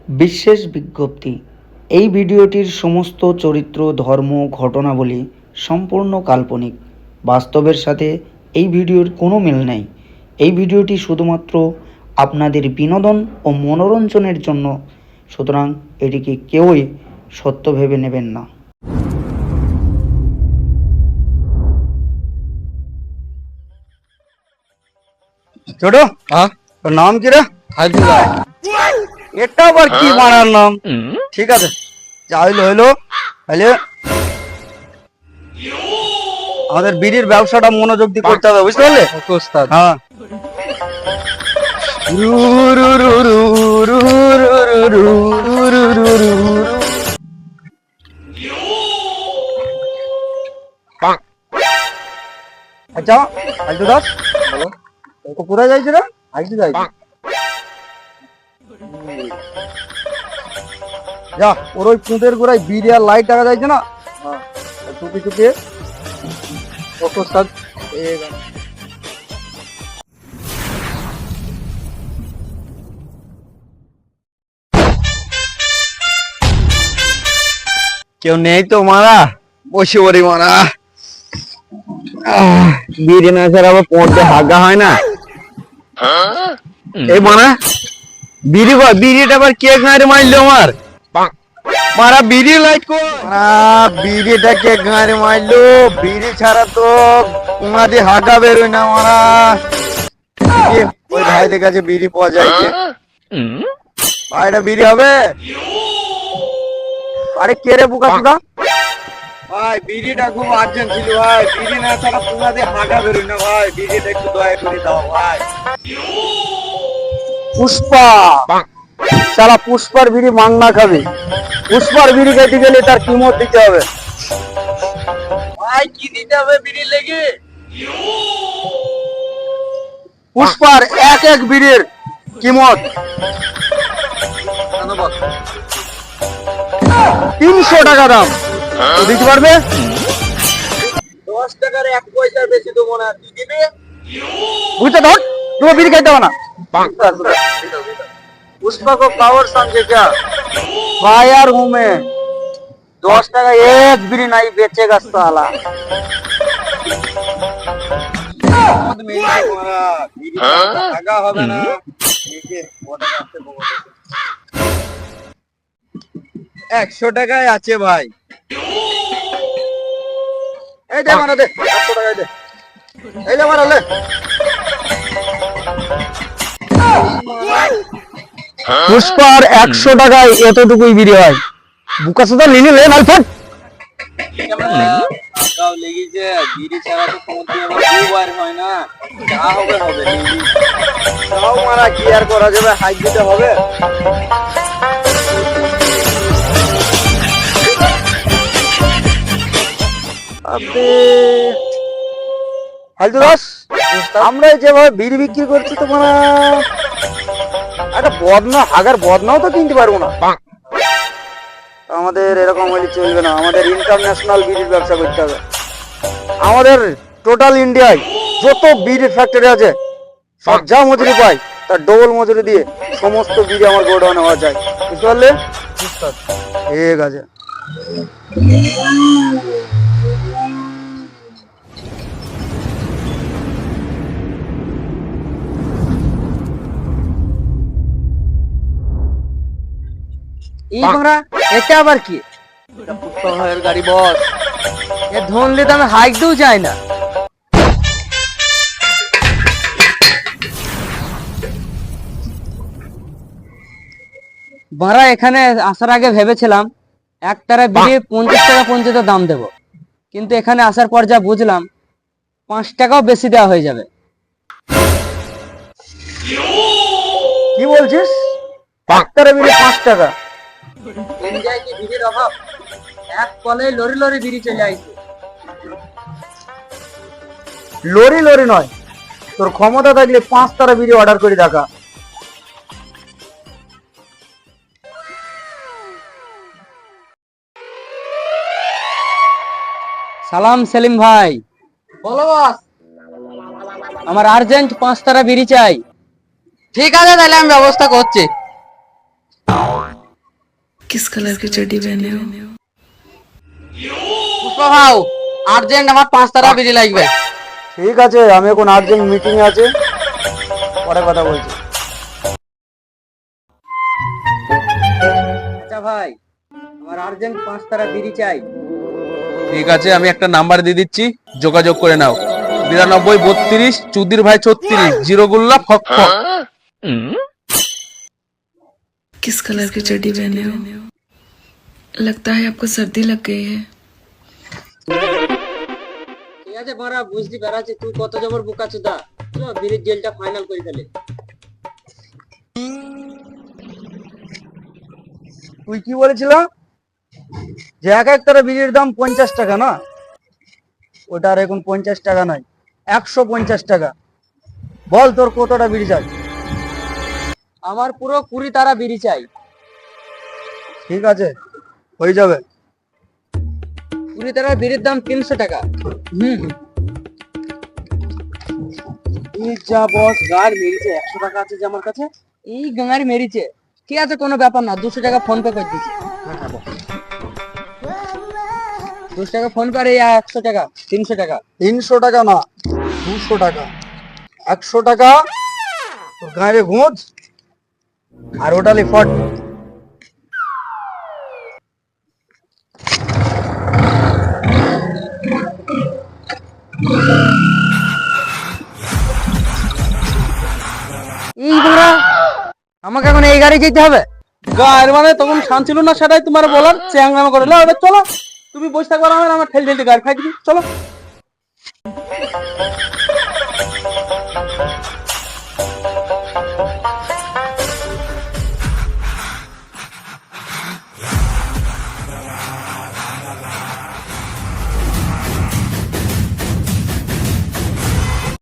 বিশেষ বিজ্ঞপ্তি, এই ভিডিওটির সমস্ত চরিত্র, ধর্ম, ঘটনাবলী সম্পূর্ণ কাল্পনিক। বাস্তবের সাথে এই ভিডিওর কোনো মিল নেই। এই ভিডিওটি শুধুমাত্র আপনাদের বিনোদন ও মনোরঞ্জনের জন্য, সুতরাং এটিকে কেউই সত্য ভেবে নেবেন না। ছোট, তোর নাম কি রে? এটা আবার কি মারার নাম? ঠিক আছে, যা হইলো হইলো। তাহলে আমাদের বিড়ির ব্যবসাটা মনোযোগ দিয়ে করতে হবে, বুঝতে পারলে? হ্যাঁ। আচ্ছা, আইটু দাস, তো কোথায় যাইছি রে? আইটু যাই, যা ওর ওই পুঁতের গোড়ায় বিড়ি আর লাইট টাকা যাইছে না, চুপি চুপি কেউ নেই তো মারা, বসে পড়ি মারা। বিড়ি না ছাড়া আবার পড়তে হাগা হয় না। এই মারা বিড়ি, বিড়িটা আবার কে গাঁড়ে মারলো আমার মারা? বিড়ি লাইট কর, বিড়িটা কে গাঁড়ে মারলো? বিড়ি ছাড়া তো তোমাদের হাগা বেরোয় না মারা। ওই ভাইদের কাছে বিড়ি পাওয়া যায়, ভাইটা বিড়ি হবে? আরে কে রে বুকা সুদা? ভাই বিড়িটা খুব আর্জেন্ট ছিল ভাই, বিড়ি না ছাড়া তোমাদের হাগা বেরোয় না ভাই, বিড়িটা একটু দয়া করে দাও ভাই। পুষ্পা, সারা পুষ্পার বিড়ি মাংনা খাবে। পুষ্পার বিড়ি খেতে গেলে তার কিমত দিতে হবে ভাই। কি দিতে হবে বিড়ি লেগে? পুষ্পার এক এক বিড়ির কিমত 300 টাকা দাম। তো দিতে পারবে? 10 টাকার 1 পয়সার বেশি দেবো না, তুই দিবি? বুঝতে ধর, তুমি বিড়ি খাইতে হবে না। पुष्पा को पावर समझे क्या भाई? यार हूँ मैं, 10 টাকা एक भी नहीं बेचेगा साला। একশো টাকায় আছে ভাই, এই দে মারা, দে 100 টাকায় দে, এই দে মারা লে। পুষ্পার 100 টাকায় এতটুকুই বিড়ি হয়। বুকা সুদা লিলি লে নাল ফট গাও লেগেছে। বিড়ি ছাড়া তো সমুদ্রে আমার দুবার হয় না, যা হবে হবে। লিলি তাও মারা কি আর করা যাবে, হাইট দিতে হবে। আবে হালদু দাস, আমরা যেভাবে বিড়ি বিক্রি করছি তো মানে একটা বদনা, হাগার বদনাও তো কিনতে পারবো না। আমাদের এরকম হলে চলবে না, আমাদের ইন্টারন্যাশনাল বিড়ির ব্যবসা করতে হবে। আমাদের টোটাল ইন্ডিয়ায় যত বিড়ির ফ্যাক্টরি আছে সব যা মজুরি পায় তার ডবল মজুরি দিয়ে সমস্ত বিড়ি আমার গোডাউনে নেওয়া যায়, বুঝতে পারলে? ঠিক আছে। এটা আবার কি? পুষ্পা ভাইয়ের গাড়ি বস, এ ধরলে তো আমি হাইকতেও যাই না। বাড়া এখানে আসার আগে ভেবেছিলাম একটারা বিড়ি 50 টাকা পর্যন্ত দাম দেব, কিন্তু এখানে আসার পর যা বুঝলাম 5 টাকাও বেশি দেওয়া হয়ে যাবে। কি বলছিস? একটারা বিড়ি 5 টাকা? ইন্ডিয়ায় কি বিড়ির অভাব? এক কলে লরি লরি বিড়ি চলে আইছে। লরি লরি নয়, তোর ক্ষমতা থাকলে 5 টাকা বিড়ি অর্ডার করে দেখা। সালাম সেলিম ভাই। বলো বস। আমার আর্জেন্ট 5 টাকা বিড়ি চাই। ঠিক আছে, তাহলে আমি ব্যবস্থা করছি। किस कलर की चड्डी पहने हो? পুষ্পা ভাও আর্জেন্ট আমার 5 তারা বিড়ি লাগবে। ঠিক আছে, আমি এখন আর্জেন্ট মিটিং আছে, পরে কথা বলছি। আচ্ছা ভাই, আমার আর্জেন্ট 5 তারা বিড়ি চাই। ঠিক আছে, আমি একটা নাম্বার দিয়ে দিচ্ছি, যোগাযোগ করে নাও। 92 32 চুদির ভাই 36 জিরোগুল্লা ফক ফক। किस कलर की चड्डी पहने हो? लगता है आपको सर्दी लग गई है। ঠিক আছে বড়া, বুঝতে পারছি তুই কত জবর বোকাচোদা। চল বিড়ির ডিলটা ফাইনাল করে ফেলে। তুই কি বলেছিল যে এক একটা বিড়ির দাম 50 টাকা না? ওটা আর এখন 50 টাকা নয়, 150 টাকা। বল তোর কতটা বিড়ি চাই? আমার পুরো 20 তারা বিড়ি চাই। ঠিক আছে, হয়ে যাবে। 20 তারা বিড়ির দাম 300 টাকা। তুই যা বস, গার মেরেছে 100 টাকা আছে যে আমার কাছে। এই গাঙারি মেরিছে। ঠিক আছে, কোনো ব্যাপার না, 200 টাকা ফোন পে করে দিচ্ছি। 200 টাকা ফোন পে আর এই 100 টাকা 300 টাকা। 300 টাকা না, 200 টাকা। 100 টাকা তোর গায়ে ঘুষ, আর ওটা লিফট। এই বড়া, আমাকে এখন এই গাড়ি যেতে হবে? গায়ের মানে তখন শান ছিল না, সেটাই তোমার বলার চ্যাংরামা করে নাও। এবার চলো, তুমি বসে থাকবে, আমার ঠেল ঠেলতে গাড়ি খাই দিবি, চলো।